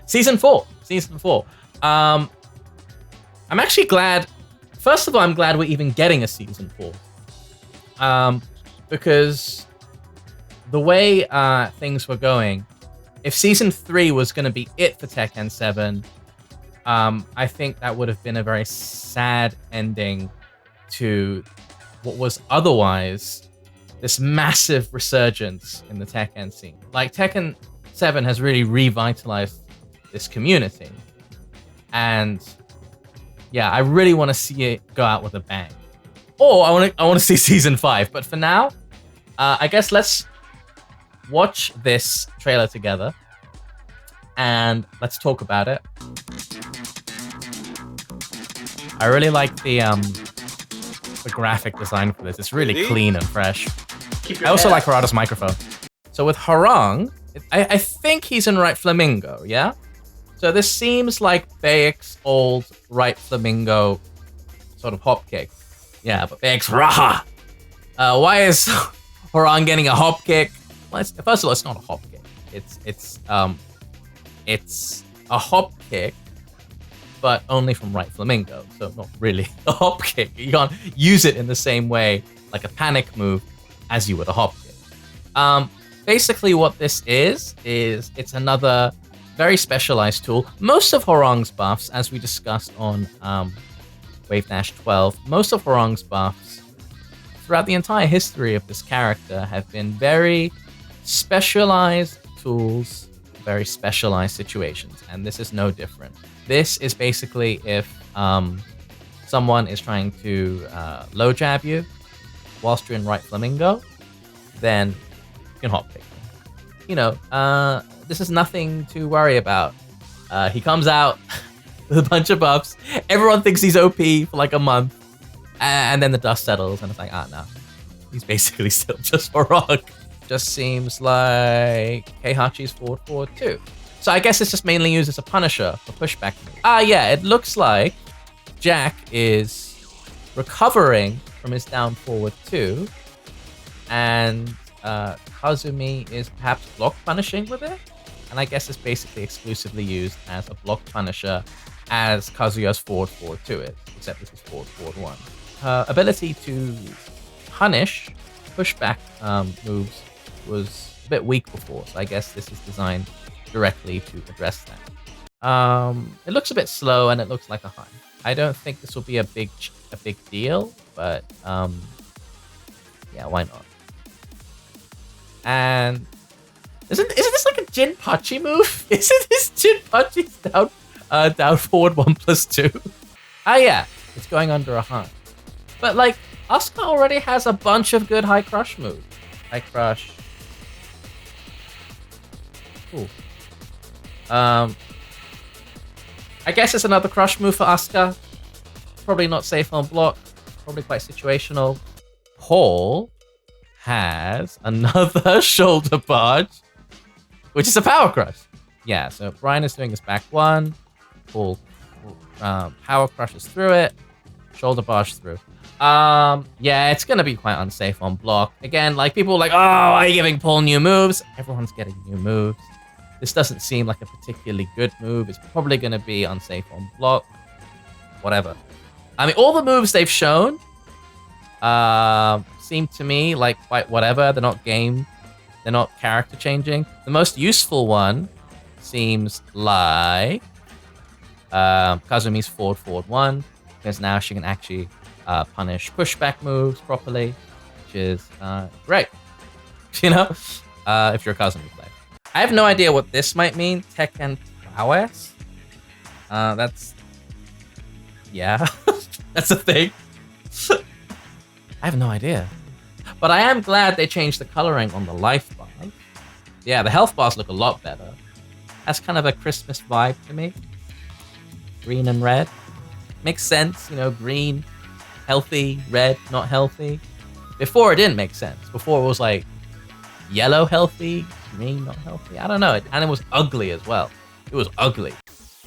Season 4. I'm actually glad. First of all, I'm glad we're even getting a season 4. Because the way things were going, if season 3 was going to be it for Tekken 7, I think that would have been a very sad ending to what was otherwise this massive resurgence in the Tekken scene. Like, Tekken 7 has really revitalized this community. And yeah, I really want to see it go out with a bang. Or I want to see season 5. But for now, I guess let's watch this trailer together and let's talk about it. I really like the graphic design for this. It's really clean and fresh. I also like Harada's microphone. So with Hwoarang, I think he's in Right Flamingo, yeah? So this seems like Bayek's old Right Flamingo sort of hopkick. Yeah, but Bayek's raha. Why is Hwoarang getting a hopkick? Well, first of all, it's not a hopkick. It's a hopkick, but only from Right Flamingo. So not really a hopkick. You can't use it in the same way like a panic move as you would a hopkick. Basically what this is it's another very specialized tool. Most of Hwoarang's buffs, as we discussed on Wave Dash 12, most of Hwoarang's buffs throughout the entire history of this character have been very specialized tools, very specialized situations, and this is no different. This is basically if someone is trying to low jab you whilst you're in Right Flamingo, then you can hop pick them. You know, this is nothing to worry about. He comes out with a bunch of buffs. Everyone thinks he's OP for like a month, and then the dust settles, and it's like, no. He's basically still just Hwoarang. Just seems like Heihachi's forward too. So I guess it's just mainly used as a punisher for pushback. Yeah, it looks like Jack is recovering from his down forward too, and Kazumi is perhaps block punishing with it, and I guess it's basically exclusively used as a block punisher as Kazuya's forward to it, except this is forward 1. Her ability to punish pushback moves was a bit weak before, so I guess this is designed directly to address that. It looks a bit slow and it looks like a high. I don't think this will be a big deal, but yeah, why not? And isn't this like a Jinpachi move? Isn't this Jinpachi's down forward 1+2? Yeah, it's going under a high. But like, Asuka already has a bunch of good high crush moves. High crush. Cool. I guess it's another crush move for Asuka. Probably not safe on block. Probably quite situational. Paul has another shoulder barge, which is a power crush. Yeah, so Brian is doing his back one. Paul power crushes through it. Shoulder barge through. Yeah, it's gonna be quite unsafe on block. Again, like people are like, oh, are you giving Paul new moves? Everyone's getting new moves. This doesn't seem like a particularly good move. It's probably gonna be unsafe on block. Whatever. I mean, all the moves they've shown seem to me like quite whatever. They're not character changing. The most useful one seems like Kazumi's forward 1, because now she can actually punish pushback moves properly, which is great. You know, if you're a Kazumi player. I have no idea what this might mean. Tekken prowess. Yeah, that's a thing. I have no idea. But I am glad they changed the coloring on the life bars. Yeah, the health bars look a lot better. That's kind of a Christmas vibe to me. Green and red. Makes sense, you know, green, healthy, red, not healthy. Before it didn't make sense. Before it was like yellow healthy, green not healthy. I don't know. And it was ugly as well. It was ugly.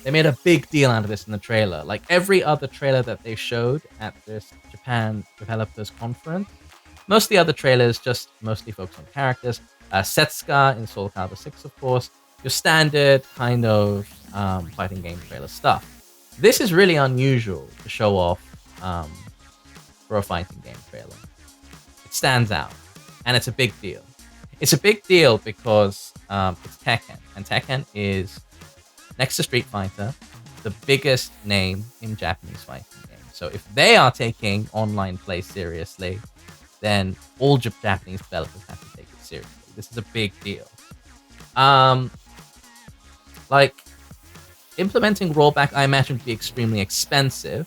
They made a big deal out of this in the trailer. Like every other trailer that they showed at this Japan Developers Conference, most of the other trailers just mostly focus on characters. Setsuka in Soul Calibur 6, of course. your standard kind of fighting game trailer stuff. This is really unusual to show off for a fighting game trailer. It stands out, and it's a big deal. It's a big deal because it's Tekken, and Tekken is, next to Street Fighter, the biggest name in Japanese fighting games. So if they are taking online play seriously, then all Japanese developers have to take it seriously. This is a big deal. Like, implementing rollback, I imagine, would be extremely expensive.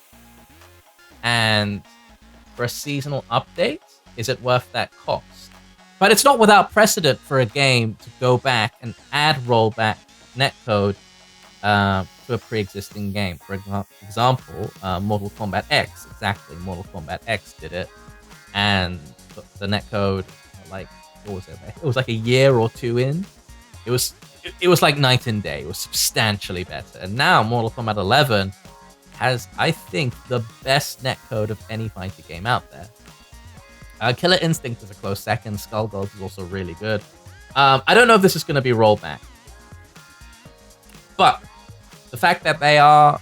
And for a seasonal update, is it worth that cost? But it's not without precedent for a game to go back and add rollback netcode to a pre-existing game. For example, Mortal Kombat X, exactly. Mortal Kombat X did it. And the netcode, like, what was it? It was like a year or two in. It was like night and day. It was substantially better. And now Mortal Kombat 11 has, I think, the best netcode of any fighter game out there. Killer Instinct is a close second. Skullgirls is also really good. I don't know if this is going to be rollback. But the fact that they are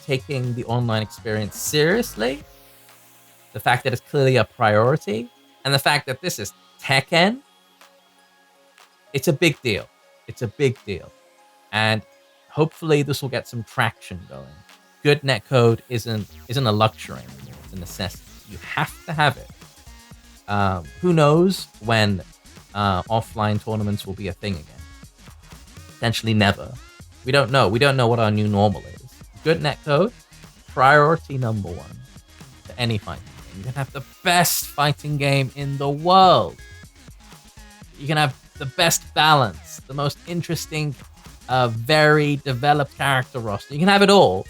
taking the online experience seriously, the fact that it's clearly a priority, and the fact that this is Tekken, it's a big deal. It's a big deal. And hopefully this will get some traction going. Good netcode isn't a luxury anymore. It's a necessity. You have to have it. Who knows when offline tournaments will be a thing again? Potentially never. We don't know. We don't know what our new normal is. Good netcode, priority number one to any fighting game. You can have the best fighting game in the world. You can have the best balance, the most interesting, very developed character roster. You can have it all.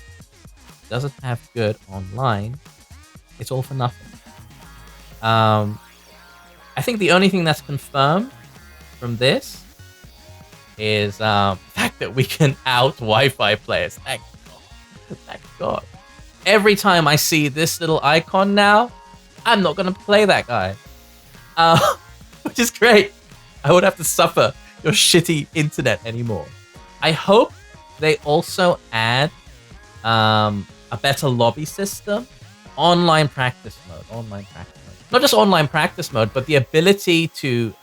Doesn't have good online. It's all for nothing. I think the only thing that's confirmed from this is the fact that we can out Wi-Fi players. Thank God. Thank God. Every time I see this little icon now, I'm not going to play that guy. Which is great. I won't have to suffer your shitty internet anymore. I hope they also add a better lobby system. Online practice mode. Not just online practice mode, but the ability to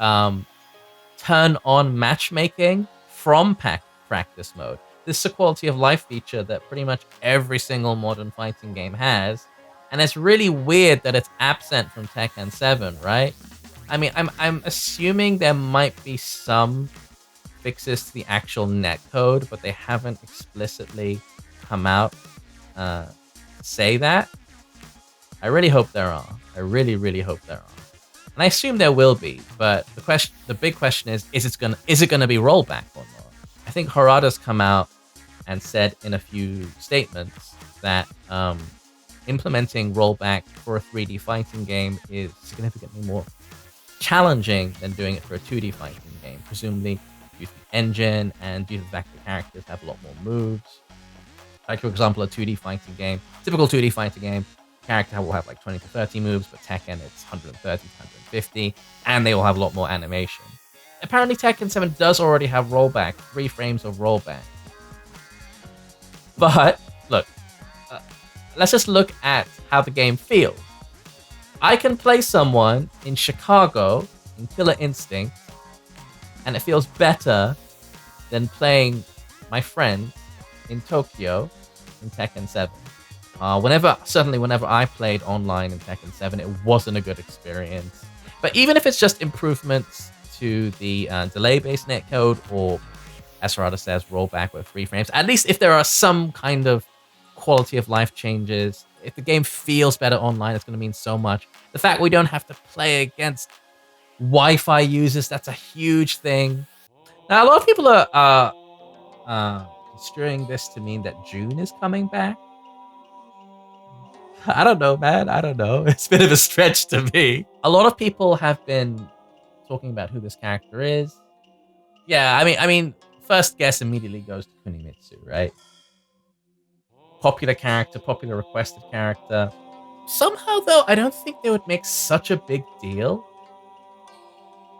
turn on matchmaking from practice mode. This is a quality of life feature that pretty much every single modern fighting game has. And it's really weird that it's absent from Tekken 7, right? I mean, I'm assuming there might be some fixes to the actual netcode, but they haven't explicitly come out say that. I really hope there are. I really, really hope there are. And I assume there will be, but the big question is it gonna be rollback or not? I think Harada's come out and said in a few statements that implementing rollback for a 3D fighting game is significantly more challenging than doing it for a 2D fighting game, presumably due to the engine and due to the fact that characters have a lot more moves. Like, for example, a 2D fighting game, typical 2D fighting game, character will have like 20 to 30 moves, but Tekken it's 130 to 150, and they will have a lot more animation. Apparently Tekken 7 does already have rollback, 3 frames of rollback. But, look, let's just look at how the game feels. I can play someone in Chicago in Killer Instinct, and it feels better than playing my friend in Tokyo in Tekken 7. Whenever I played online in Tekken 7, it wasn't a good experience. But even if it's just improvements to the delay-based netcode, or as Harada says, rollback with 3 frames, at least if there are some kind of quality of life changes, if the game feels better online, it's going to mean so much. The fact we don't have to play against Wi-Fi users, that's a huge thing. Now, a lot of people are construing this to mean that Jun is coming back. I don't know, man. I don't know. It's a bit of a stretch to me. A lot of people have been talking about who this character is. Yeah, I mean, first guess immediately goes to Kunimitsu, right? Popular character, popular requested character. Somehow, though, I don't think they would make such a big deal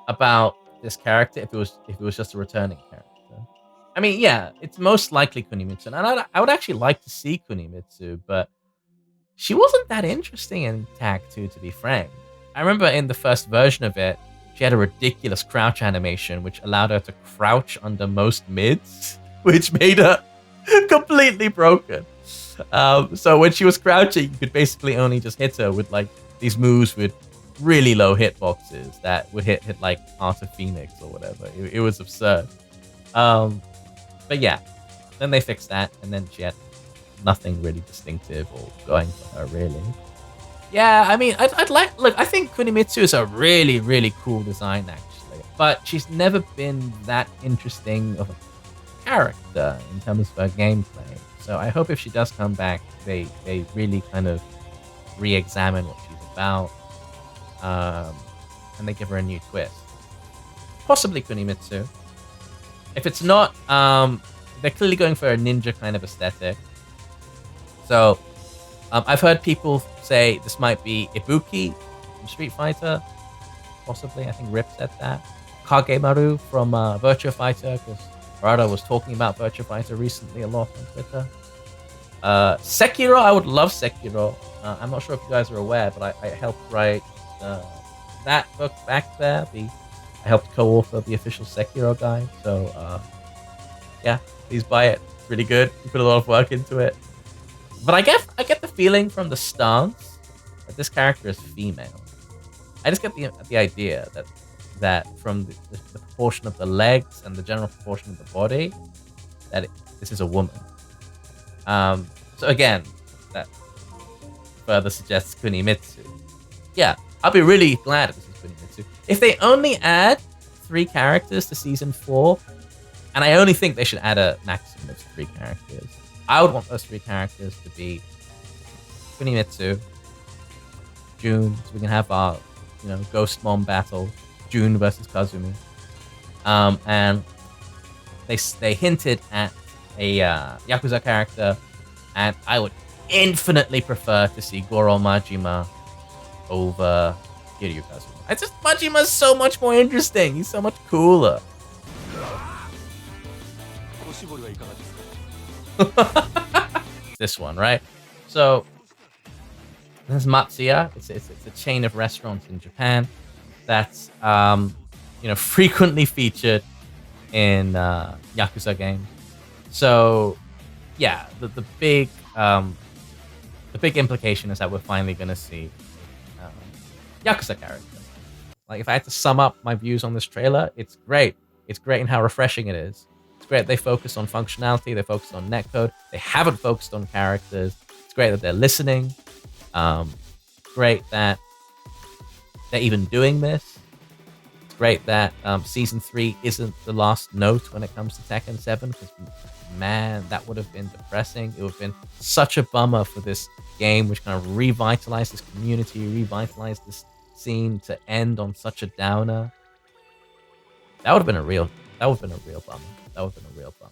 about this character if it was just a returning character. I mean, yeah, it's most likely Kunimitsu, and I would actually like to see Kunimitsu, but she wasn't that interesting in Tag 2, to be frank. I remember in the first version of it, she had a ridiculous crouch animation, which allowed her to crouch under most mids, which made her completely broken. So when she was crouching, you could basically only just hit her with like these moves with really low hitboxes that would hit like Art of Phoenix or whatever. It was absurd. But yeah, then they fixed that, and then she had nothing really distinctive or going for her, really. Yeah, I mean, I'd like, look, I think Kunimitsu is a really, really cool design, actually. But she's never been that interesting of a character in terms of her gameplay. So I hope if she does come back, they really kind of re-examine what she's about. And they give her a new twist. Possibly Kunimitsu. If it's not, they're clearly going for a ninja kind of aesthetic. So I've heard people say this might be Ibuki from Street Fighter. Possibly, I think Rip said that. Kagemaru from Virtua Fighter, because Arya was talking about Virtua Fighter recently a lot on Twitter. Sekiro, I would love Sekiro. I'm not sure if you guys are aware, but I helped write that book back there. I helped co-author the official Sekiro guide. So yeah, please buy it. It's really good. You put a lot of work into it. But I get the feeling from the stance that this character is female. I just get the idea that from the proportion of the legs and the general proportion of the body, that this is a woman. So again, that further suggests Kunimitsu. Yeah, I'll be really glad if this is Kunimitsu. If they only add 3 characters to season 4, and I only think they should add a maximum of 3 characters, I would want those 3 characters to be Kunimitsu, Jun, so we can have our, Ghost Mom battle, Jun versus Kazumi. And they hinted at a Yakuza character, and I would infinitely prefer to see Goro Majima over Kiryu Kazumi. Majima's so much more interesting. He's so much cooler. This one, right? So this is Matsuya. It's a chain of restaurants in Japan that's frequently featured in Yakuza games. So yeah, the big implication is that we're finally gonna see Yakuza character. Like, if I had to sum up my views on this trailer, it's great. It's great in how refreshing it is. It's great they focus on functionality, they focus on netcode, they haven't focused on characters. It's great that they're listening. Great that they're even doing this. It's great that Season 3 isn't the last note when it comes to Tekken 7, because, man, that would have been depressing. It would have been such a bummer for this game, which kind of revitalized this community, revitalized this scene, to end on such a downer. That would have been a real bummer. That would have been a real bummer.